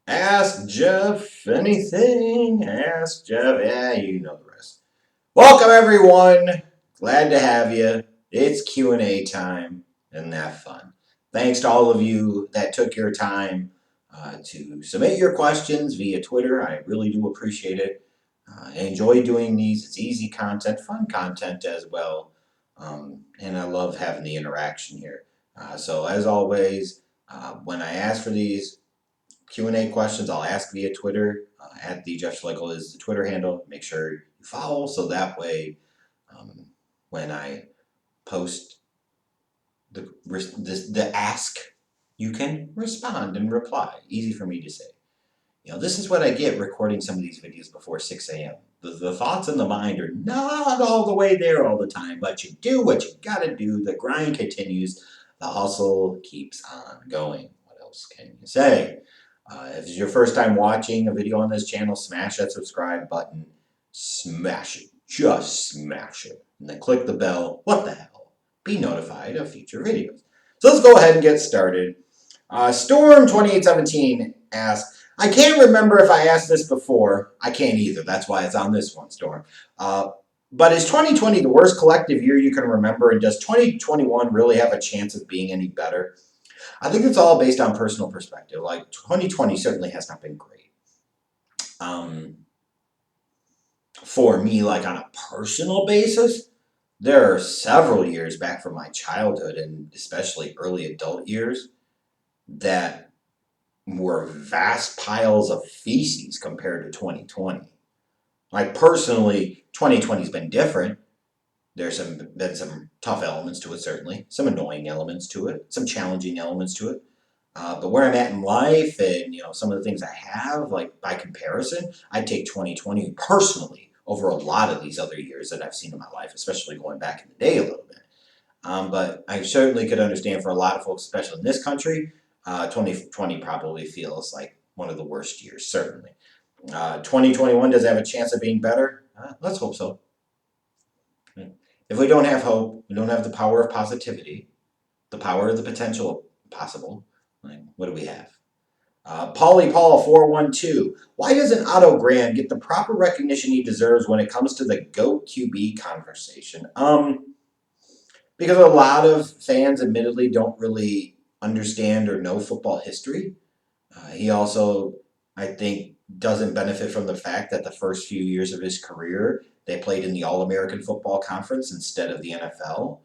Ask Jeff anything. Ask Jeff. Yeah, you know the rest. Welcome everyone. Glad to have you. It's Q&A time and that fun. Thanks to all of you that took your time to submit your questions via Twitter. I really do appreciate it. I enjoy doing these. It's easy content, fun content as well. And I love having the interaction here. So as always, when I ask for these, Q&A questions I'll ask via Twitter. At the Jeff Schlegel is the Twitter handle. Make sure you follow so that way um, when I post the ask, you can respond and reply. Easy for me to say. This is what I get recording some of these videos before 6 a.m. The thoughts in the mind are not all the way there all the time, but you do what you gotta do. The grind continues. The hustle keeps on going. What else can you say? If it's your first time watching a video on this channel, smash that subscribe button. Smash it. Just smash it. And then click the bell. What the hell? Be notified of future videos. So let's go ahead and get started. Storm2817 asks, I can't remember if I asked this before. I can't either. That's why it's on this one, Storm. But is 2020 the worst collective year you can remember? And does 2021 really have a chance of being any better? I think it's all based on personal perspective. Like 2020 certainly has not been great. For me, like on a personal basis, there are several years back from my childhood and especially early adult years that were vast piles of feces compared to 2020. Like personally, 2020's been different. There's been some tough elements to it, certainly, some annoying elements to it, some challenging elements to it. But where I'm at in life and some of the things I have, like by comparison, I'd take 2020 personally over a lot of these other years that I've seen in my life, especially going back in the day a little bit. But I certainly could understand for a lot of folks, especially in this country, 2020 probably feels like one of the worst years, certainly. 2021 does have a chance of being better. Let's hope so. If we don't have hope, we don't have the power of positivity, the power of the potential possible, like, what do we have? Pauly Paul 412. Why doesn't Otto Graham get the proper recognition he deserves when it comes to the GOAT QB conversation? Because a lot of fans admittedly don't really understand or know football history. He also, I think, doesn't benefit from the fact that the first few years of his career, they played in the All-American Football Conference instead of the NFL.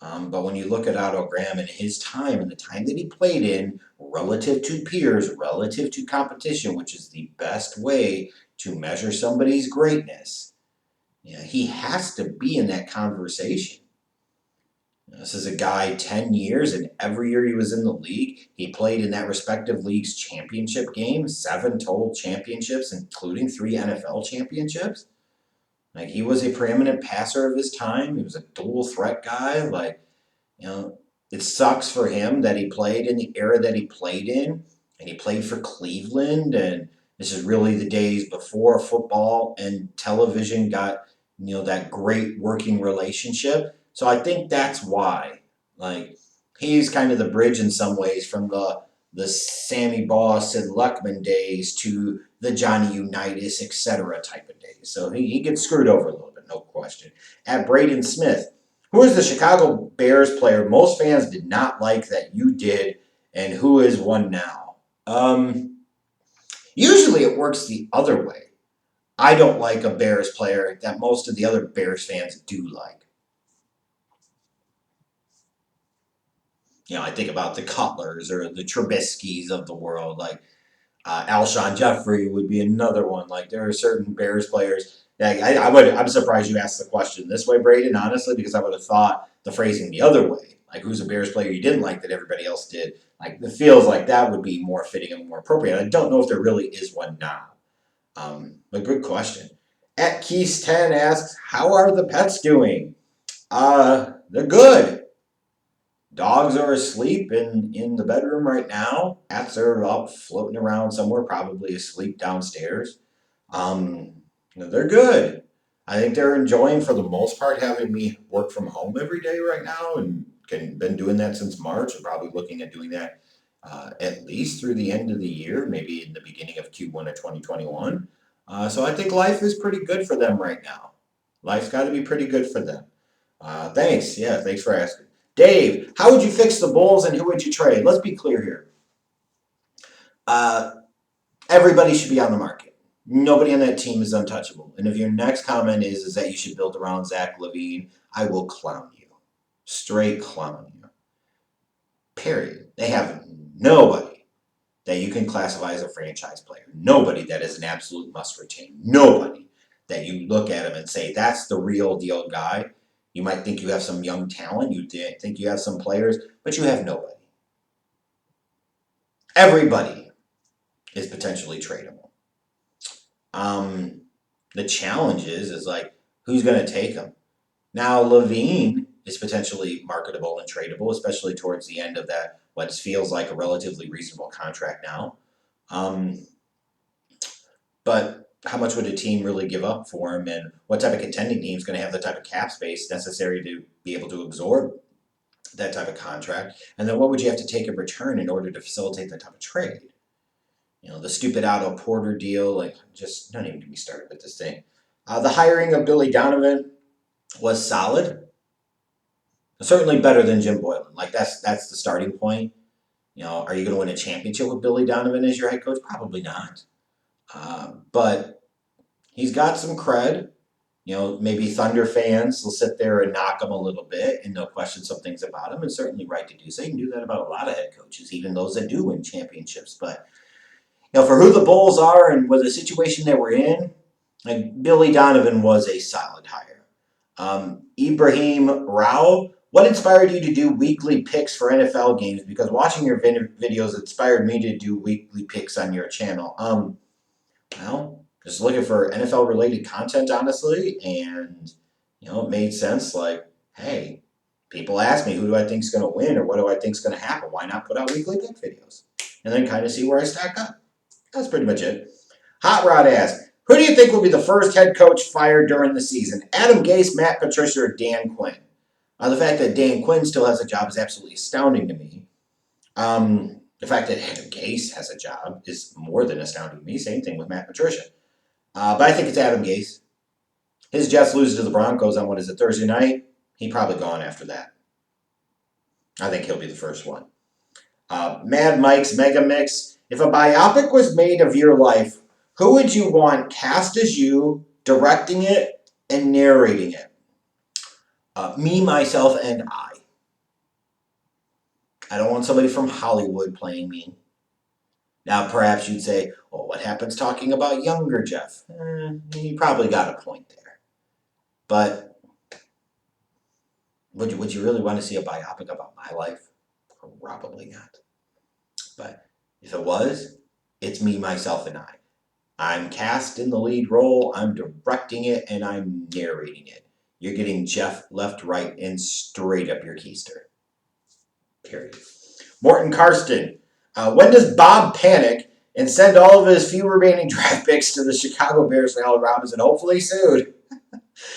But when you look at Otto Graham and his time and the time that he played in relative to peers, relative to competition, which is the best way to measure somebody's greatness, he has to be in that conversation. This is a guy 10 years, and every year he was in the league, he played in that respective league's championship game, 7 total championships, including 3 NFL championships. Like, he was a preeminent passer of his time. He was a dual threat guy. Like, it sucks for him that he played in the era that he played in, and he played for Cleveland, and this is really the days before football and television got, that great working relationship. So I think that's why. Like, he's kind of the bridge in some ways from the Sammy Boss and Luckman days to the Johnny Unitas, etc. type of days. So he gets screwed over a little bit, no question. At Braden Smith, who is the Chicago Bears player most fans did not like that you did, and who is one now? Usually it works the other way. I don't like a Bears player that most of the other Bears fans do like. I think about the Cutlers or the Trubiskys of the world. Like, Alshon Jeffrey would be another one. Like, there are certain Bears players that I'm surprised you asked the question this way, Braden, honestly, because I would have thought the phrasing the other way. Like, who's a Bears player you didn't like that everybody else did? Like, it feels like that would be more fitting and more appropriate. I don't know if there really is one now. But good question. At Keys10 asks, how are the pets doing? They're good. Dogs are asleep in the bedroom right now. Cats are up floating around somewhere, probably asleep downstairs. They're good. I think they're enjoying, for the most part, having me work from home every day right now, and been doing that since March, and probably looking at doing that at least through the end of the year, maybe in the beginning of Q1 of 2021. So I think life is pretty good for them right now. Life's got to be pretty good for them. Thanks. Yeah, thanks for asking. Dave, how would you fix the Bulls and who would you trade? Let's be clear here. Uh, Everybody should be on the market. Nobody on that team is untouchable. And if your next comment is that you should build around Zach LaVine, I will clown you. Straight clown you. Period. They have nobody that you can classify as a franchise player. Nobody that is an absolute must retain. Nobody that you look at him and say, that's the real deal guy. You might think you have some young talent. You think you have some players, but you have nobody. Everybody is potentially tradable. The challenge is like, who's going to take him? Now, Levine is potentially marketable and tradable, especially towards the end of that, what feels like a relatively reasonable contract now. But how much would a team really give up for him, and what type of contending team is going to have the type of cap space necessary to be able to absorb that type of contract? And then what would you have to take in return in order to facilitate that type of trade? You know, the stupid Otto Porter deal, like, just don't even get me started with this thing. The hiring of Billy Donovan was solid. Certainly better than Jim Boylan. Like, that's the starting point. You know, are you going to win a championship with Billy Donovan as your head coach? Probably not. But he's got some cred. You know, maybe Thunder fans will sit there and knock him a little bit, and they'll question some things about him, and certainly right to do so. You can do that about a lot of head coaches, even those that do win championships. But, you know, for who the Bulls are and with the situation that we're in, like, Billy Donovan was a solid hire. Ibrahim Rao, what inspired you to do weekly picks for NFL games? Because watching your videos inspired me to do weekly picks on your channel. Well, just looking for NFL related content, honestly, and you know, it made sense. Like, hey, people ask me who do I think is going to win or what do I think is going to happen. Why not put out weekly pick videos and then kind of see where I stack up? That's pretty much it. Hot Rod asks, who do you think will be the first head coach fired during the season? Adam Gase, Matt Patricia, or Dan Quinn? The fact that Dan Quinn still has a job is absolutely astounding to me. The fact that Adam Gase has a job is more than astounding to me. Same thing with Matt Patricia. But I think it's Adam Gase. His Jets lose to the Broncos on, what is it, Thursday night? He probably gone after that. I think he'll be the first one. Mad Mike's Mega Mix. If a biopic was made of your life, who would you want cast as you, directing it, and narrating it? Me, myself, and I. I don't want somebody from Hollywood playing me. Now, perhaps you'd say, well, what happens talking about younger Jeff? You probably got a point there. But would you really want to see a biopic about my life? Probably not. But if it was, it's me, myself, and I. I'm cast in the lead role, I'm directing it, and I'm narrating it. You're getting Jeff left, right, and straight up your keister. Period. Morton Karsten. When does Bob panic and send all of his few remaining draft picks to the Chicago Bears for Allen Robinson, hopefully soon?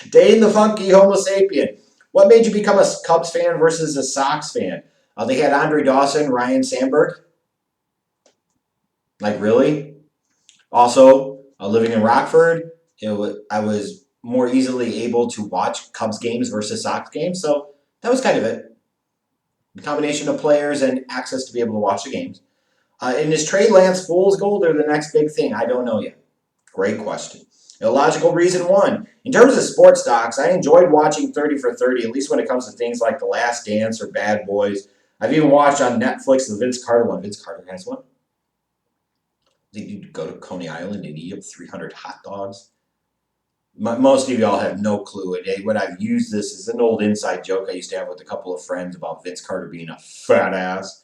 Dane the Funky Homo Sapien. What made you become a Cubs fan versus a Sox fan? They had Andre Dawson, Ryan Sandberg. Like, really? Also, living in Rockford, I was more easily able to watch Cubs games versus Sox games, so that was kind of it. The combination of players and access to be able to watch the games. And is Trey Lance fool's gold or the next big thing? I don't know yet. Great question. Illogical reason one. In terms of sports docs, I enjoyed watching 30 for 30, at least when it comes to things like The Last Dance or Bad Boys. I've even watched on Netflix the Vince Carter one. Vince Carter has one. Did you go to Coney Island and eat up 300 hot dogs? Most of y'all have no clue. When I've used this as an old inside joke I used to have with a couple of friends about Vince Carter being a fat ass.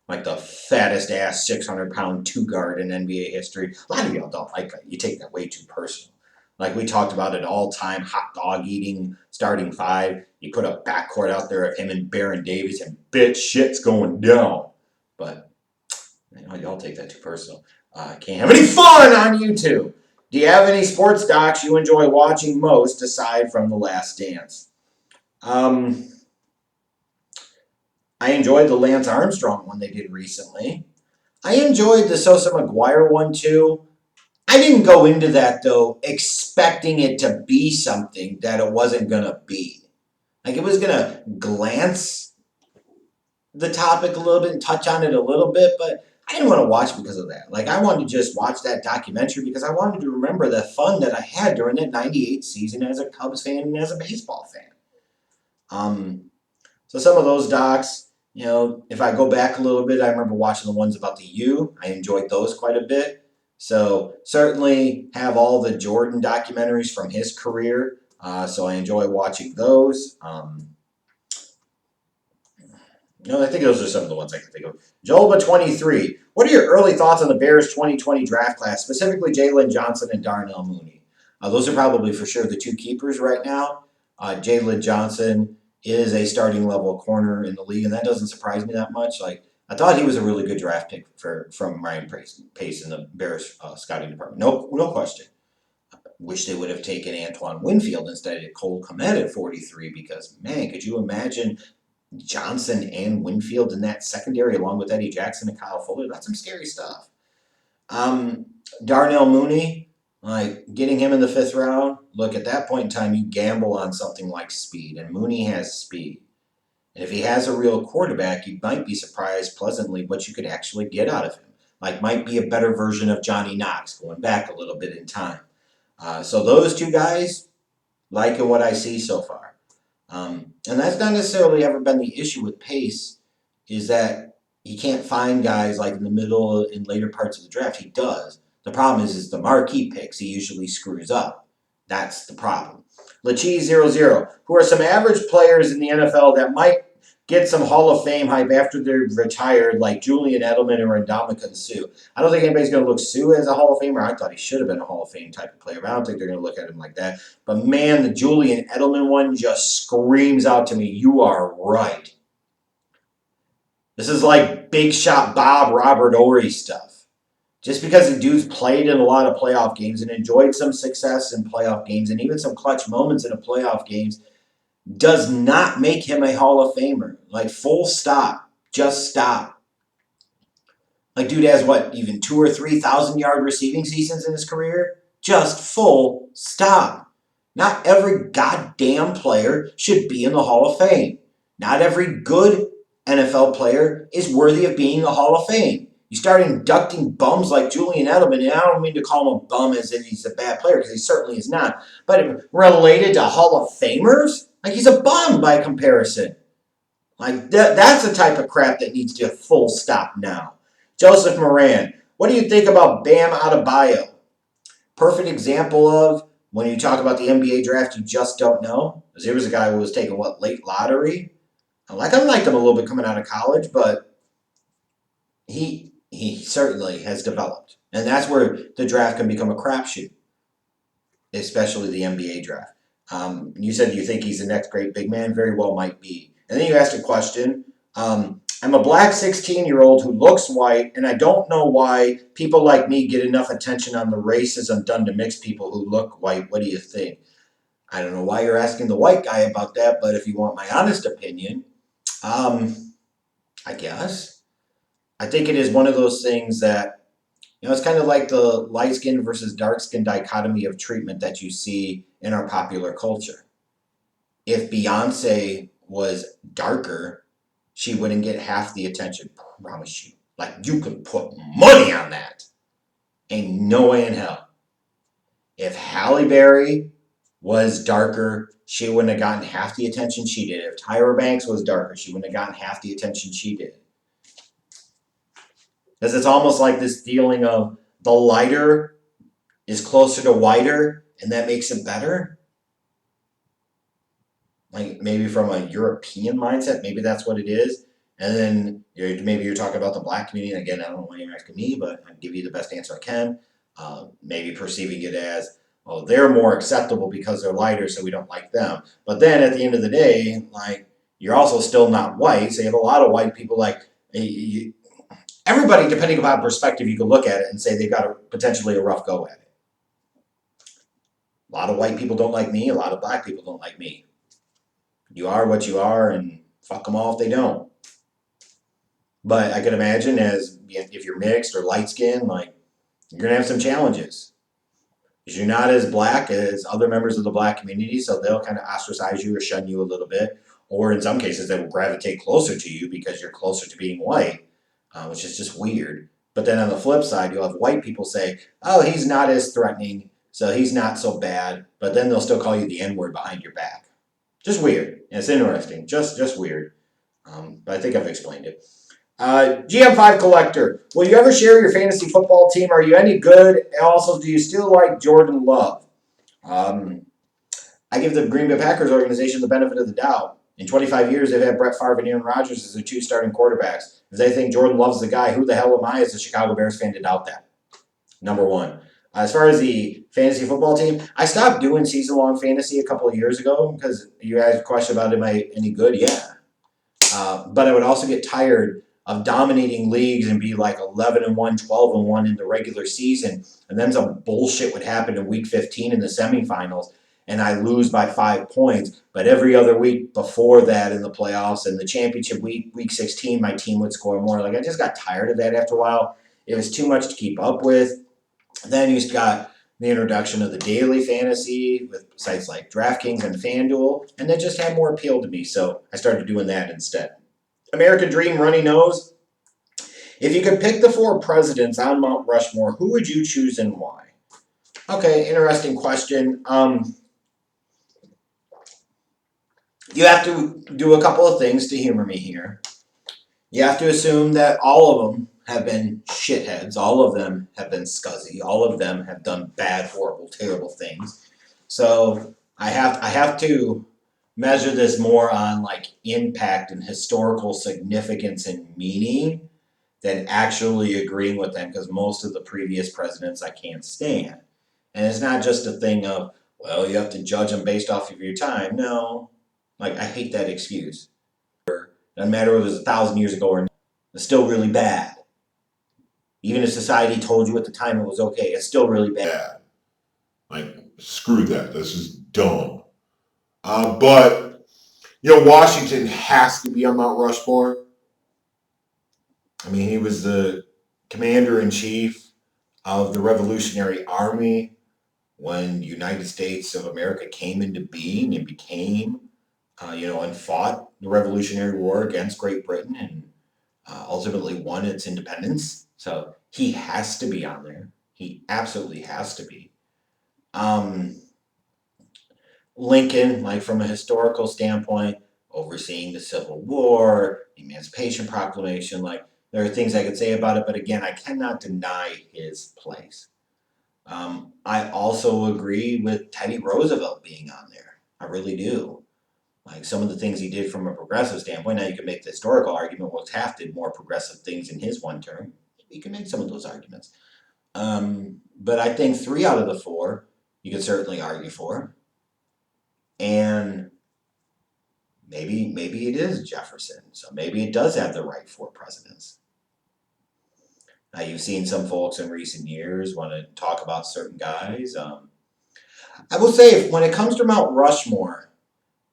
Like the fattest ass 600-pound two guard in NBA history. A lot of y'all don't like that. You take that way too personal. Like, we talked about an all-time hot dog eating starting five. You put a backcourt out there of him and Baron Davis, and bitch, shit's going down. But you know, y'all take that too personal. Can't have any fun on YouTube. Do you have any sports docs you enjoy watching most aside from The Last Dance? I enjoyed the Lance Armstrong one they did recently. I enjoyed the Sosa McGuire one too. I didn't go into that though expecting it to be something that it wasn't gonna be. Like it was gonna glance the topic a little bit and touch on it a little bit, but I didn't want to watch because of that. Like I wanted to just watch that documentary because I wanted to remember the fun that I had during that '98 season as a Cubs fan and as a baseball fan. Um, so some of those docs, if I go back a little bit, I remember watching the ones about the U. I enjoyed those quite a bit. So certainly have all the Jordan documentaries from his career. So I enjoy watching those. No, I think those are some of the ones I can think of. Jolba23. What are your early thoughts on the Bears 2020 draft class, specifically Jalen Johnson and Darnell Mooney? Those are probably for sure the two keepers right now. Jalen Johnson is a starting level corner in the league, and that doesn't surprise me that much. Like I thought he was a really good draft pick from Ryan Pace in the Bears scouting department. No question. Wish they would have taken Antoine Winfield instead of Cole Kmet at 43 because man, could you imagine Johnson and Winfield in that secondary, along with Eddie Jackson and Kyle Fuller? That's some scary stuff. Um, Darnell Mooney, like getting him in the fifth round. Look, at that point in time, you gamble on something like speed, and Mooney has speed. And if he has a real quarterback, you might be surprised pleasantly what you could actually get out of him. Like, might be a better version of Johnny Knox, going back a little bit in time. So those two guys, liking what I see so far. And that's not necessarily ever been the issue with Pace, is that he can't find guys like in the middle and later parts of the draft. He does. The problem is the marquee picks he usually screws up. That's the problem. Lachie00, who are some average players in the NFL that might get some Hall of Fame hype after they're retired, like Julian Edelman or Ndamukong Suh. I don't think anybody's going to look Suh as a Hall of Famer. I thought he should have been a Hall of Fame type of player, but I don't think they're going to look at him like that. But man, the Julian Edelman one just screams out to me, you are right. This is like big shot Bob Robert Ory stuff. Just because the dude's played in a lot of playoff games and enjoyed some success in playoff games and even some clutch moments in a playoff games does not make him a Hall of Famer. Like, full stop. Just stop. Like, dude has what, even 2 or 3,000 yard receiving seasons in his career? Just full stop. Not every goddamn player should be in the Hall of Fame. Not every good NFL player is worthy of being in the Hall of Fame. You start inducting bums like Julian Edelman, and I don't mean to call him a bum as if he's a bad player, because he certainly is not, but related to Hall of Famers, like he's a bum by comparison. Like that's the type of crap that needs to full stop now. Joseph Moran, what do you think about Bam Adebayo? Perfect example of when you talk about the NBA draft, you just don't know. Because here was a guy who was taken, late lottery? I liked him a little bit coming out of college, but he certainly has developed. And that's where the draft can become a crapshoot, especially the NBA draft. You said you think he's the next great big man. Very well might be. And then you asked a question. I'm a black 16-year-old who looks white, and I don't know why people like me get enough attention on the racism done to mixed people who look white. What do you think? I don't know why you're asking the white guy about that, but if you want my honest opinion, I guess. I think it is one of those things that, it's kind of like the light skin versus dark skin dichotomy of treatment that you see in our popular culture. If Beyonce was darker, she wouldn't get half the attention. I promise you. Like, you could put money on that. Ain't no way in hell. If Halle Berry was darker, she wouldn't have gotten half the attention she did. If Tyra Banks was darker, she wouldn't have gotten half the attention she did. Because it's almost like this feeling of the lighter is closer to whiter, and that makes it better. Like maybe from a European mindset, maybe that's what it is. And then maybe you're talking about the black community. And again, I don't know why you're asking me, but I'll give you the best answer I can. Maybe perceiving it as, oh, they're more acceptable because they're lighter, so we don't like them. But then at the end of the day, like, you're also still not white. So you have a lot of white people, like, everybody, depending upon perspective, you can look at it and say they've got potentially a rough go at it. A lot of white people don't like me. A lot of black people don't like me. You are what you are, and fuck them all if they don't. But I could imagine as if you're mixed or light skinned, like you're gonna have some challenges. Because you're not as black as other members of the black community, so they'll kind of ostracize you or shun you a little bit. Or in some cases, they will gravitate closer to you because you're closer to being white, which is just weird. But then on the flip side, you'll have white people say, "Oh, he's not as threatening, so he's not so bad." But then they'll still call you the N word behind your back. Just weird. It's interesting. Just weird. But I think I've explained it. GM5 Collector, will you ever share your fantasy football team? Are you any good? Also, do you still like Jordan Love? Um, I give the Green Bay Packers organization the benefit of the doubt. In 25 years, they've had Brett Favre and Aaron Rodgers as their two starting quarterbacks. If they think Jordan Love's the guy, who the hell am I as a Chicago Bears fan to doubt that? Number one. As far as the fantasy football team, I stopped doing season-long fantasy a couple of years ago because you asked a question about am I any good? Yeah. But I would also get tired of dominating leagues and be like 11-1, 12-1 in the regular season. And then some bullshit would happen in week 15 in the semifinals, and I lose by 5 points. But every other week before that in the playoffs and the championship week 16, my team would score more. Like I just got tired of that after a while. It was too much to keep up with. Then you got the introduction of the daily fantasy with sites like DraftKings and FanDuel, and that just had more appeal to me, so I started doing that instead. American Dream Runny Nose. If you could pick the 4 presidents on Mount Rushmore, who would you choose and why? Okay, interesting question. You have to do a couple of things to humor me here. You have to assume that all of them have been shitheads. All of them have been scuzzy. All of them have done bad, horrible, terrible things. So I have to measure this more on like impact and historical significance and meaning than actually agreeing with them, because most of the previous presidents I can't stand. And it's not just a thing of, well, you have to judge them based off of your time. No, like I hate that excuse. Doesn't matter whether it was 1,000 years ago or not. It's still really bad. Even if society told you at the time it was okay, it's still really bad. Like, screw that. This is dumb. But, Washington has to be on Mount Rushmore. I mean, he was the commander in chief of the Revolutionary Army when the United States of America came into being and became, and fought the Revolutionary War against Great Britain and ultimately won its independence. So he has to be on there. He absolutely has to be. Um, Lincoln, like from a historical standpoint, overseeing the Civil War, the Emancipation Proclamation, like there are things I could say about it, but again, I cannot deny his place. I also agree with Teddy Roosevelt being on there. I really do. Like some of the things he did from a progressive standpoint. Now you can make the historical argument. Well, Taft did more progressive things in his one term. You can make some of those arguments. But I think 3 out of the 4 you could certainly argue for. And maybe it is Jefferson. So maybe it does have the right 4 presidents. Now you've seen some folks in recent years want to talk about certain guys. I will say, when it comes to Mount Rushmore,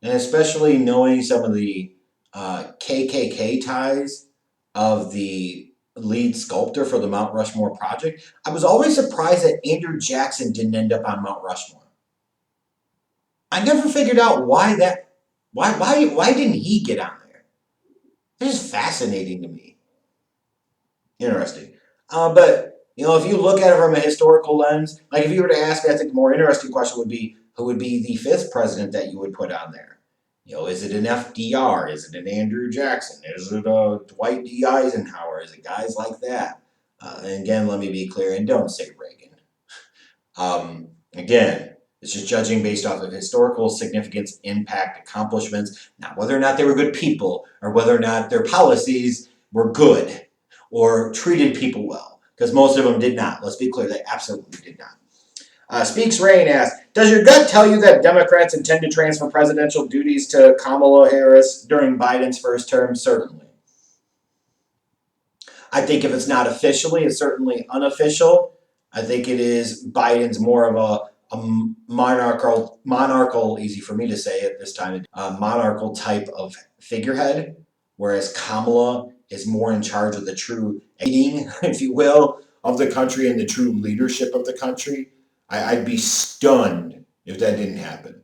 and especially knowing some of the KKK ties of the lead sculptor for the Mount Rushmore project, I was always surprised that Andrew Jackson didn't end up on Mount Rushmore. I never figured out why didn't he get on there? It's just fascinating to me. Interesting. But if you look at it from a historical lens, like if you were to ask me, I think the more interesting question would be who would be the 5th president that you would put on there? Is it an FDR? Is it an Andrew Jackson? Is it a Dwight D. Eisenhower? Is it guys like that? And again, let me be clear, and don't say Reagan. Again, it's just judging based off of historical significance, impact, accomplishments, not whether or not they were good people or whether or not their policies were good or treated people well, because most of them did not. Let's be clear, they absolutely did not. Speaks Rain asks, does your gut tell you that Democrats intend to transfer presidential duties to Kamala Harris during Biden's first term? Certainly. I think if it's not officially, it's certainly unofficial. I think it is Biden's more of a monarchical, easy for me to say at this time, monarchical type of figurehead, whereas Kamala is more in charge of the true leading, if you will, of the country and the true leadership of the country. I'd be stunned if that didn't happen.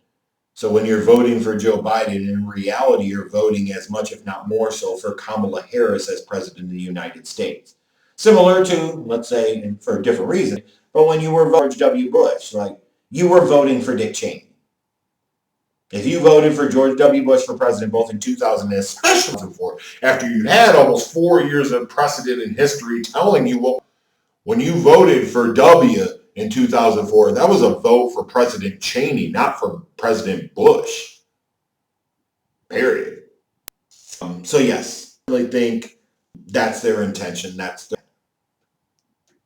So when you're voting for Joe Biden, in reality, you're voting as much, if not more so, for Kamala Harris as president of the United States. Similar to, let's say, and for a different reason, but when you were voting for George W. Bush, like you were voting for Dick Cheney. If you voted for George W. Bush for president both in 2000 and especially 2004, after you had almost 4 years of precedent in history telling you what, when you voted for W in 2004, that was a vote for President Cheney, not for President Bush. Period. So yes, I really think that's their intention.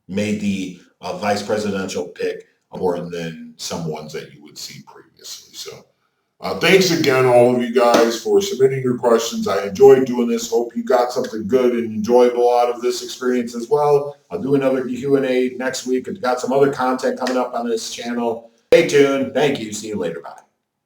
Made the vice presidential pick more than some ones that you would see previously. So thanks again, all of you guys, for submitting your questions. I enjoyed doing this. Hope you got something good and enjoyable out of this experience as well. I'll do another Q&A next week. I've got some other content coming up on this channel. Stay tuned. Thank you. See you later. Bye.